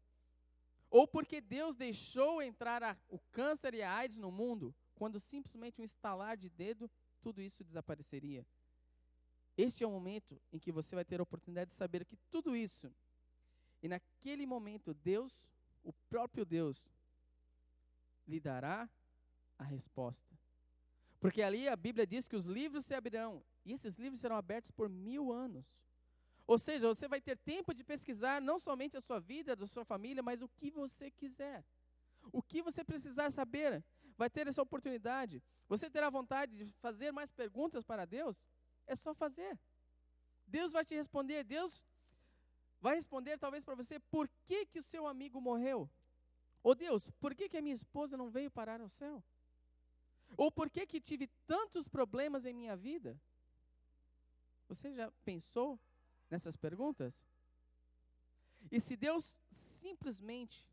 ou porque Deus deixou entrar o câncer e a AIDS no mundo, quando simplesmente um estalar de dedo, tudo isso desapareceria. Este é o momento em que você vai ter a oportunidade de saber que tudo isso, e naquele momento Deus, o próprio Deus, lhe dará a resposta. Porque ali a Bíblia diz que os livros se abrirão, e esses livros serão abertos por 1000 anos. Ou seja, você vai ter tempo de pesquisar não somente a sua vida, da sua família, mas o que você quiser. O que você precisar saber, vai ter essa oportunidade. Você terá vontade de fazer mais perguntas para Deus? É só fazer. Deus vai te responder. Deus vai responder talvez para você por que o seu amigo morreu. Ou Deus, por que a minha esposa não veio parar ao céu? Ou por que tive tantos problemas em minha vida? Você já pensou nessas perguntas? E se Deus simplesmente,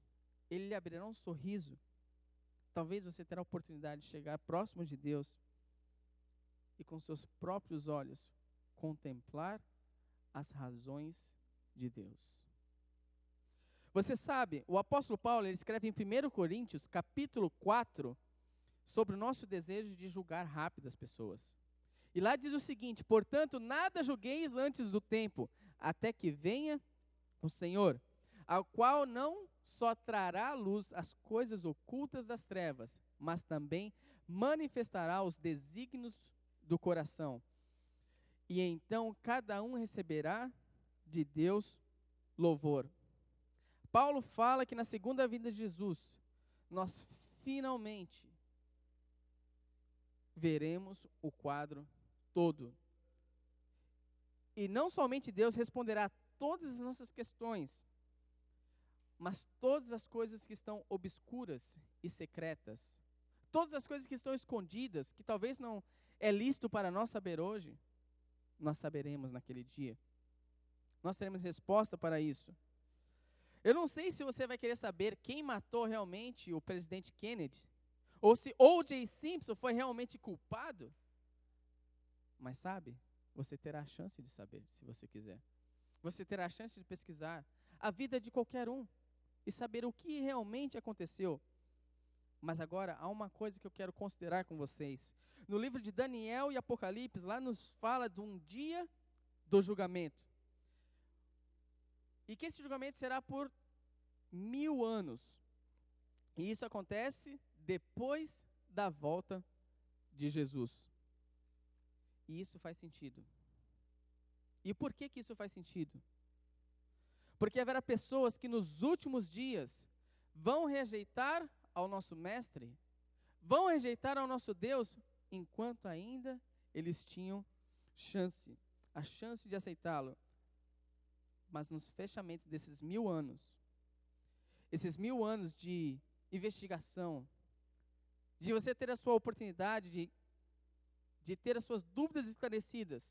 Ele lhe abrirá um sorriso, talvez você terá a oportunidade de chegar próximo de Deus e com seus próprios olhos contemplar as razões de Deus. Você sabe, o apóstolo Paulo, ele escreve em 1 Coríntios, capítulo 4, sobre o nosso desejo de julgar rápido as pessoas. E lá diz o seguinte: portanto, nada julgueis antes do tempo, até que venha o Senhor, ao qual não só trará à luz as coisas ocultas das trevas, mas também manifestará os desígnios do coração. E então cada um receberá de Deus louvor. Paulo fala que na segunda vinda de Jesus, nós finalmente veremos o quadro todo. E não somente Deus responderá a todas as nossas questões, mas todas as coisas que estão obscuras e secretas, todas as coisas que estão escondidas, que talvez não é lícito para nós saber hoje, nós saberemos naquele dia. Nós teremos resposta para isso. Eu não sei se você vai querer saber quem matou realmente o presidente Kennedy, ou se O.J. Simpson foi realmente culpado. Mas sabe, você terá a chance de saber, se você quiser. Você terá a chance de pesquisar a vida de qualquer um e saber o que realmente aconteceu. Mas agora, há uma coisa que eu quero considerar com vocês. No livro de Daniel e Apocalipse, lá nos fala de um dia do julgamento. E que esse julgamento será por 1000 anos. E isso acontece depois da volta de Jesus. E isso faz sentido. E por que isso faz sentido? Porque haverá pessoas que nos últimos dias vão rejeitar ao nosso mestre, vão rejeitar ao nosso Deus, enquanto ainda eles tinham a chance de aceitá-lo. Mas nos fechamentos desses 1000 anos, esses 1000 anos de investigação, de você ter a sua oportunidade de ter as suas dúvidas esclarecidas,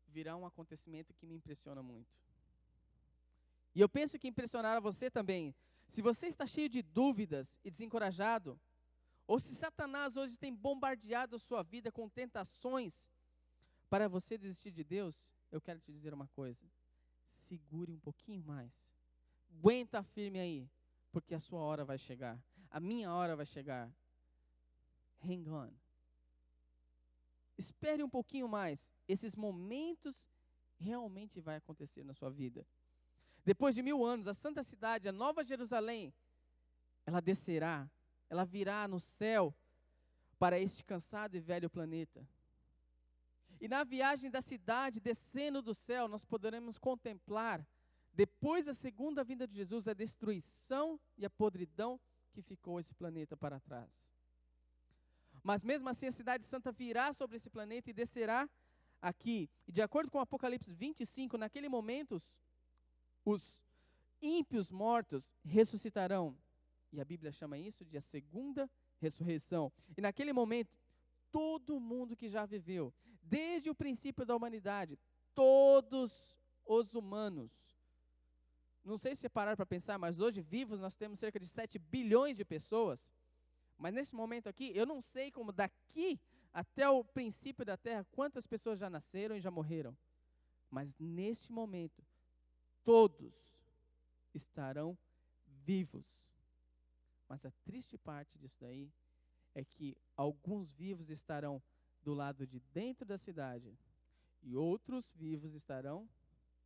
virá um acontecimento que me impressiona muito. E eu penso que impressionará você também. Se você está cheio de dúvidas e desencorajado, ou se Satanás hoje tem bombardeado a sua vida com tentações para você desistir de Deus, eu quero te dizer uma coisa: segure um pouquinho mais, aguenta firme aí, porque a sua hora vai chegar, a minha hora vai chegar. Hang on. Espere um pouquinho mais. Esses momentos realmente vai acontecer na sua vida. Depois de 1000 anos, a santa cidade, a Nova Jerusalém, ela descerá, ela virá no céu para este cansado e velho planeta. E na viagem da cidade, descendo do céu, nós poderemos contemplar, depois da segunda vinda de Jesus, a destruição e a podridão que ficou esse planeta para trás. Mas mesmo assim, a cidade santa virá sobre esse planeta e descerá aqui. E de acordo com Apocalipse 25, naquele momento, os ímpios mortos ressuscitarão. E a Bíblia chama isso de a segunda ressurreição. E naquele momento, todo mundo que já viveu, desde o princípio da humanidade, todos os humanos, não sei se pararam para pensar, mas hoje vivos nós temos cerca de 7 bilhões de pessoas. Mas nesse momento aqui, eu não sei como daqui até o princípio da Terra, quantas pessoas já nasceram e já morreram. Mas neste momento, todos estarão vivos. Mas a triste parte disso daí é que alguns vivos estarão do lado de dentro da cidade e outros vivos estarão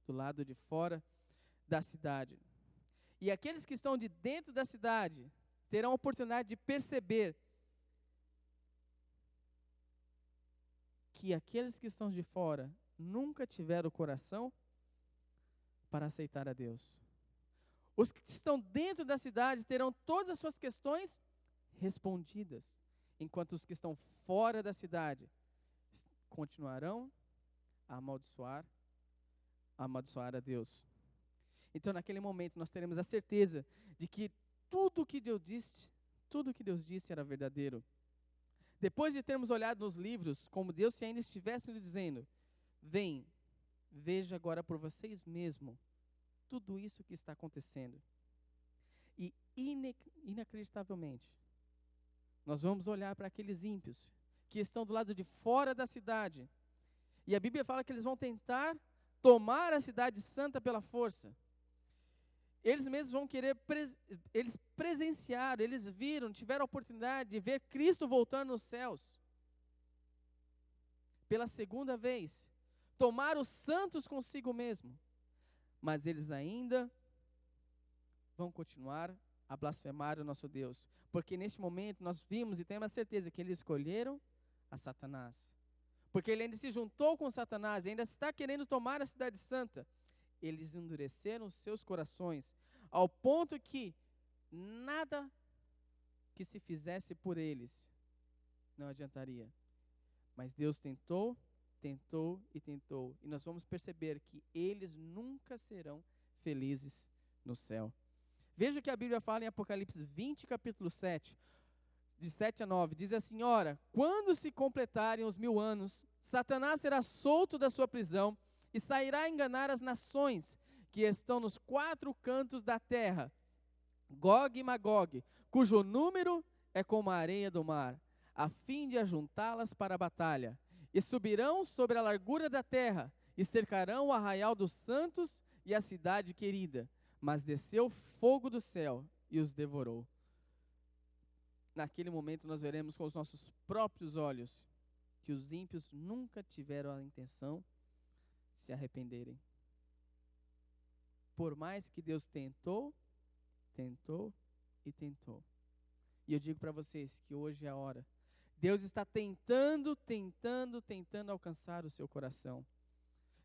do lado de fora da cidade. E aqueles que estão de dentro da cidade terão a oportunidade de perceber que aqueles que estão de fora nunca tiveram o coração para aceitar a Deus. Os que estão dentro da cidade terão todas as suas questões respondidas, enquanto os que estão fora da cidade continuarão a amaldiçoar a Deus. Então, naquele momento, nós teremos a certeza de que tudo que Deus disse era verdadeiro. Depois de termos olhado nos livros, como Deus se ainda estivesse nos dizendo, vem, veja agora por vocês mesmos tudo isso que está acontecendo. E inacreditavelmente, nós vamos olhar para aqueles ímpios que estão do lado de fora da cidade. E a Bíblia fala que eles vão tentar tomar a cidade santa pela força. Eles mesmos vão querer, eles presenciaram, eles viram, tiveram a oportunidade de ver Cristo voltando nos céus. Pela segunda vez, tomar os santos consigo mesmo. Mas eles ainda vão continuar a blasfemar o nosso Deus. Porque neste momento nós vimos e temos a certeza que eles escolheram a Satanás. Porque ele ainda se juntou com Satanás, ainda está querendo tomar a cidade santa. Eles endureceram os seus corações, ao ponto que nada que se fizesse por eles não adiantaria. Mas Deus tentou, tentou e tentou. E nós vamos perceber que eles nunca serão felizes no céu. Veja o que a Bíblia fala em Apocalipse 20, capítulo 7, de 7 a 9. Diz assim, ora, quando se completarem os 1000 anos, Satanás será solto da sua prisão e sairá a enganar as nações que estão nos 4 cantos da terra, Gog e Magog, cujo número é como a areia do mar, a fim de ajuntá-las para a batalha. E subirão sobre a largura da terra, e cercarão o arraial dos santos e a cidade querida. Mas desceu fogo do céu e os devorou. Naquele momento nós veremos com os nossos próprios olhos que os ímpios nunca tiveram a intenção de se arrependerem. Por mais que Deus tentou, tentou e tentou. E eu digo para vocês que hoje é a hora. Deus está tentando alcançar o seu coração.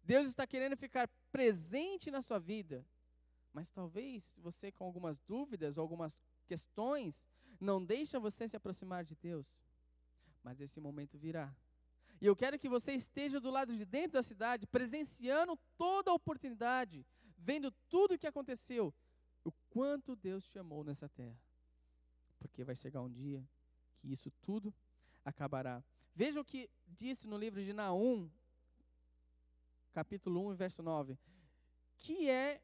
Deus está querendo ficar presente na sua vida. Mas talvez você com algumas dúvidas ou algumas questões não deixa você se aproximar de Deus. Mas esse momento virá. E eu quero que você esteja do lado de dentro da cidade, presenciando toda a oportunidade, vendo tudo o que aconteceu, o quanto Deus te amou nessa terra. Porque vai chegar um dia que isso tudo acabará. Veja o que disse no livro de Naum, capítulo 1, verso 9. Que é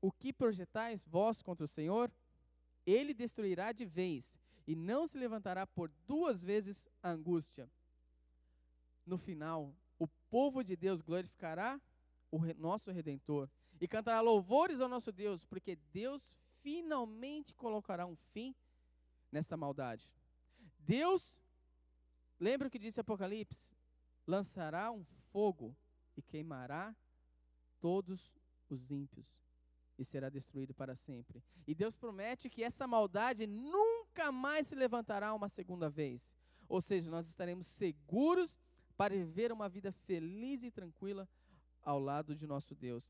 o que projetais vós contra o Senhor? Ele destruirá de vez, e não se levantará por 2 vezes a angústia. No final, o povo de Deus glorificará o nosso Redentor, e cantará louvores ao nosso Deus, porque Deus finalmente colocará um fim nessa maldade. Deus, lembra o que disse Apocalipse? Lançará um fogo e queimará todos os ímpios e será destruído para sempre. E Deus promete que essa maldade nunca mais se levantará uma segunda vez. Ou seja, nós estaremos seguros para viver uma vida feliz e tranquila ao lado de nosso Deus.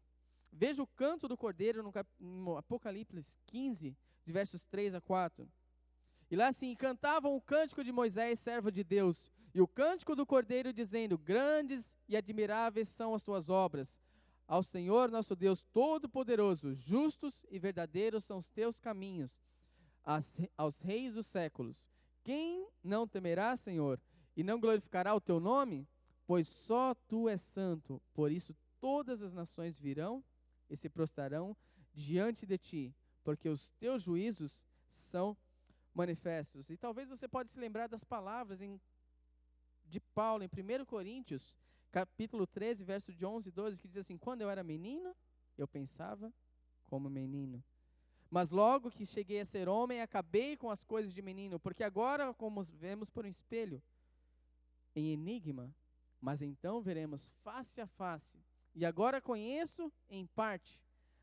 Veja o canto do Cordeiro no Apocalipse 15, de versos 3 a 4. E lá assim, cantavam o cântico de Moisés, servo de Deus, e o cântico do Cordeiro, dizendo: grandes e admiráveis são as tuas obras. Ao Senhor nosso Deus Todo-Poderoso, justos e verdadeiros são os teus caminhos, aos reis dos séculos. Quem não temerá, Senhor, e não glorificará o teu nome? Pois só tu és santo, por isso todas as nações virão e se prostrarão diante de ti, porque os teus juízos são manifestos. E talvez você pode se lembrar das palavras de Paulo em 1 Coríntios, capítulo 13, verso de 11 e 12, que diz assim: quando eu era menino, eu pensava como menino. Mas logo que cheguei a ser homem, acabei com as coisas de menino, porque agora como vemos por um espelho, em enigma, mas então veremos face a face. E agora conheço em parte,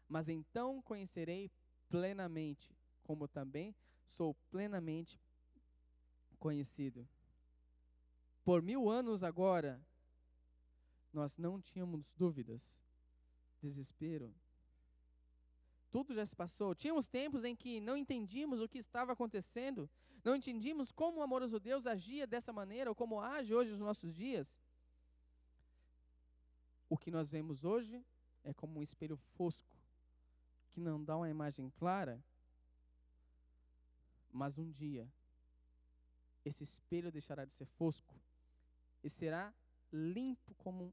mas então conhecerei plenamente, como também sou plenamente conhecido. Por 1000 anos agora, nós não tínhamos dúvidas, desespero. Tudo já se passou. Tínhamos tempos em que não entendíamos o que estava acontecendo, não entendíamos como o amoroso Deus agia dessa maneira, ou como age hoje nos nossos dias. O que nós vemos hoje é como um espelho fosco, que não dá uma imagem clara, mas um dia, esse espelho deixará de ser fosco e será limpo como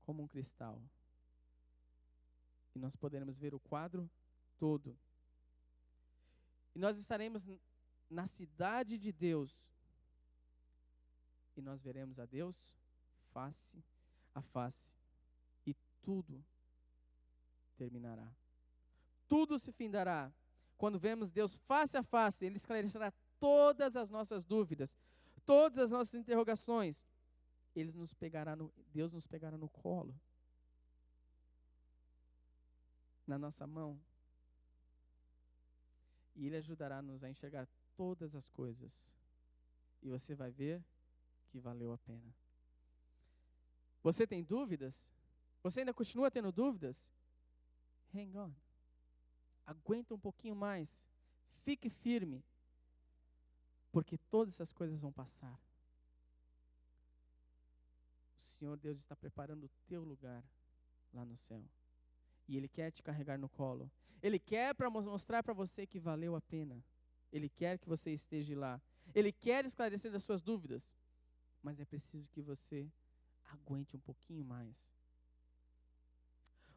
um cristal. E nós poderemos ver o quadro todo. E nós estaremos na cidade de Deus. E nós veremos a Deus face a face. E tudo terminará. Tudo se findará. Quando vemos Deus face a face, Ele esclarecerá todas as nossas dúvidas, todas as nossas interrogações. Deus nos pegará no colo, na nossa mão, e Ele ajudará-nos a enxergar todas as coisas, e você vai ver que valeu a pena. Você tem dúvidas? Você ainda continua tendo dúvidas? Hang on. Aguenta um pouquinho mais. Fique firme, porque todas essas coisas vão passar. O Senhor Deus está preparando o teu lugar lá no céu. E Ele quer te carregar no colo. Ele quer mostrar para você que valeu a pena. Ele quer que você esteja lá. Ele quer esclarecer as suas dúvidas. Mas é preciso que você aguente um pouquinho mais.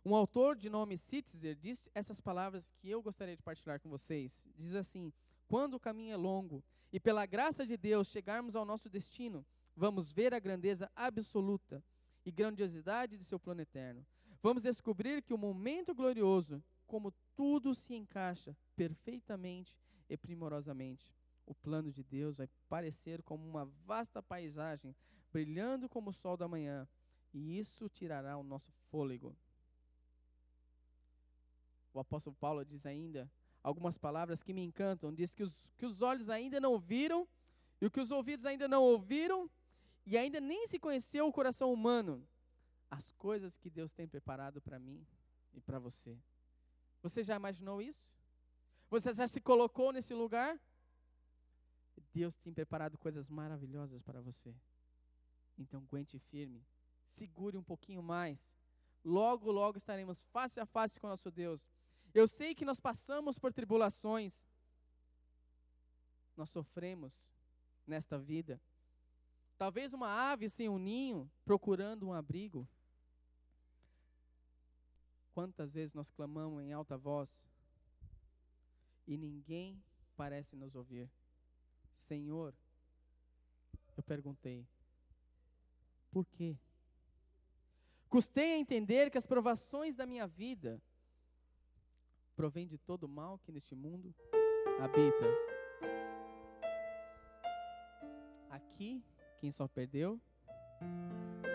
Um autor de nome Sitzer disse essas palavras que eu gostaria de partilhar com vocês. Diz assim: quando o caminho é longo e pela graça de Deus chegarmos ao nosso destino, vamos ver a grandeza absoluta e grandiosidade de seu plano eterno. Vamos descobrir que o momento glorioso, como tudo se encaixa perfeitamente e primorosamente. O plano de Deus vai parecer como uma vasta paisagem, brilhando como o sol da manhã, e isso tirará o nosso fôlego. O apóstolo Paulo diz ainda algumas palavras que me encantam. Diz que os olhos ainda não viram, e o que os ouvidos ainda não ouviram, e ainda nem se conheceu o coração humano, as coisas que Deus tem preparado para mim e para você. Você já imaginou isso? Você já se colocou nesse lugar? Deus tem preparado coisas maravilhosas para você. Então aguente firme, segure um pouquinho mais. Logo, logo estaremos face a face com o nosso Deus. Eu sei que nós passamos por tribulações. Nós sofremos nesta vida. Talvez uma ave sem um ninho, procurando um abrigo. Quantas vezes nós clamamos em alta voz e ninguém parece nos ouvir. Senhor, eu perguntei, por quê? Custei a entender que as provações da minha vida provêm de todo o mal que neste mundo habita. Aqui, quem só perdeu,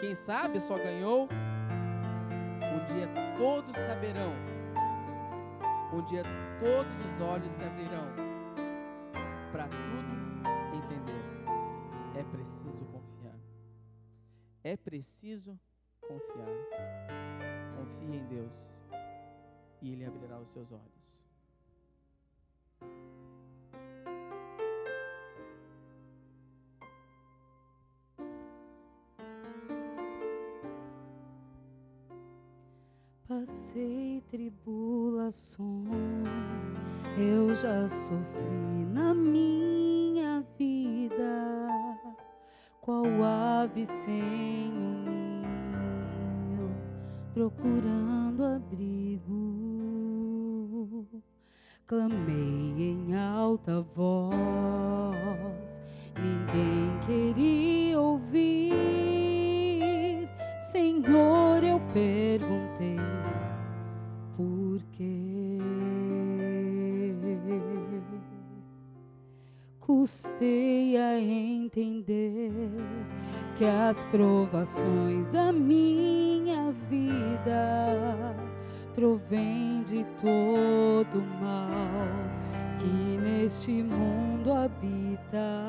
quem sabe só ganhou, o Um dia todos saberão. Um dia todos os olhos se abrirão para tudo entender. É preciso confiar. É preciso confiar. Confie em Deus e Ele abrirá os seus olhos. Passei tribulações, eu já sofri na minha vida, qual ave sem um ninho, procurando abrigo. Clamei em alta voz, ninguém queria ouvir. Senhor, eu perguntei, por quê? Custei a entender que as provações da minha vida provém de todo o mal que neste mundo habita.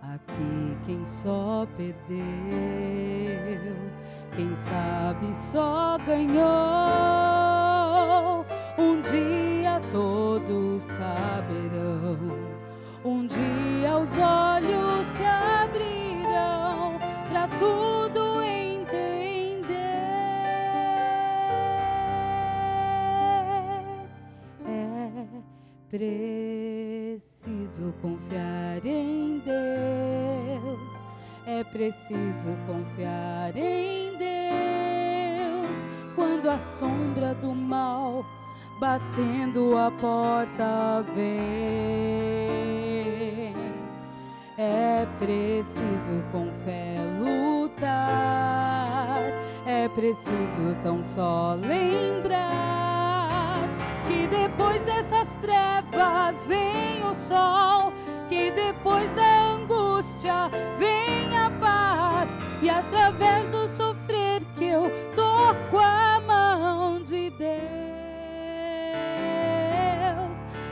Aqui quem só perdeu, quem sabe só ganhou. Um dia todos saberão, um dia os olhos se abrirão para tudo entender. É preciso confiar em Deus, é preciso confiar em Deus, quando a sombra do mal batendo a porta vem. É preciso com fé lutar, é preciso tão só lembrar que depois dessas trevas vem o sol, que depois da angústia vem a paz, e através do sofrer que eu toco a mão de Deus.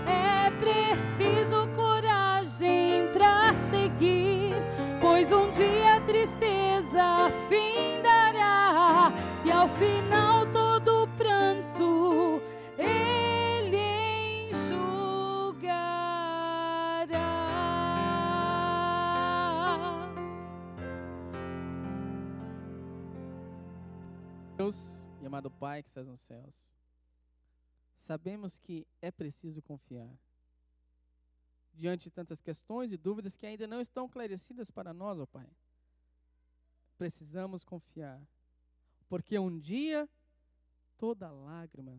É preciso coragem pra seguir, pois um dia a tristeza findará, e ao final todo o pranto Ele enxugará. Deus e amado Pai que estás nos céus, sabemos que é preciso confiar. Diante de tantas questões e dúvidas que ainda não estão esclarecidas para nós, ó Pai, precisamos confiar, porque um dia toda lágrima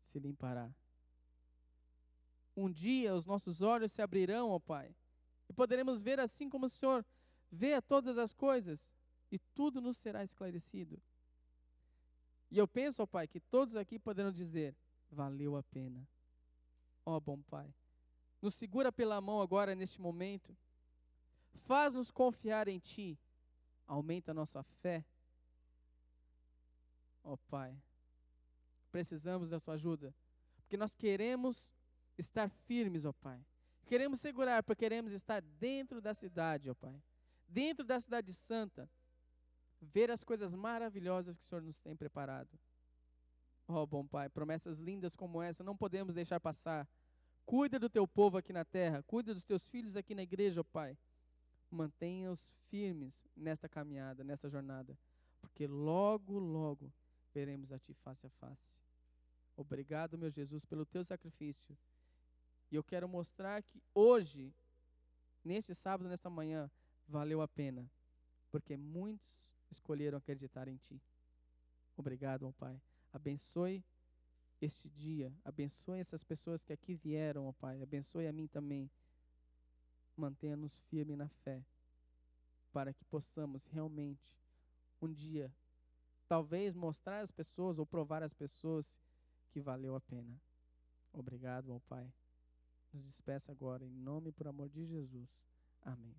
se limpará. Um dia os nossos olhos se abrirão, ó Pai, e poderemos ver assim como o Senhor vê todas as coisas, e tudo nos será esclarecido. E eu penso, ó Pai, que todos aqui poderão dizer, valeu a pena. Ó bom Pai, nos segura pela mão agora neste momento, faz-nos confiar em Ti, aumenta a nossa fé. Ó Pai, precisamos da Tua ajuda, porque nós queremos estar firmes, ó Pai. Queremos segurar, porque queremos estar dentro da cidade, ó Pai. Dentro da cidade santa, ver as coisas maravilhosas que o Senhor nos tem preparado. Ó bom Pai, promessas lindas como essa não podemos deixar passar. Cuida do Teu povo aqui na terra, cuida dos Teus filhos aqui na igreja, ó Pai. Mantenha-os firmes nesta caminhada, nesta jornada, porque logo, logo veremos a Ti face a face. Obrigado, meu Jesus, pelo Teu sacrifício. E eu quero mostrar que hoje, neste sábado, nesta manhã, valeu a pena, porque muitos escolheram acreditar em Ti. Obrigado, ó Pai. Abençoe este dia, abençoe essas pessoas que aqui vieram, ó Pai, abençoe a mim também. Mantenha-nos firmes na fé, para que possamos realmente, um dia, talvez mostrar às pessoas ou provar às pessoas que valeu a pena. Obrigado, ó Pai. Nos despeça agora, em nome e por amor de Jesus. Amém.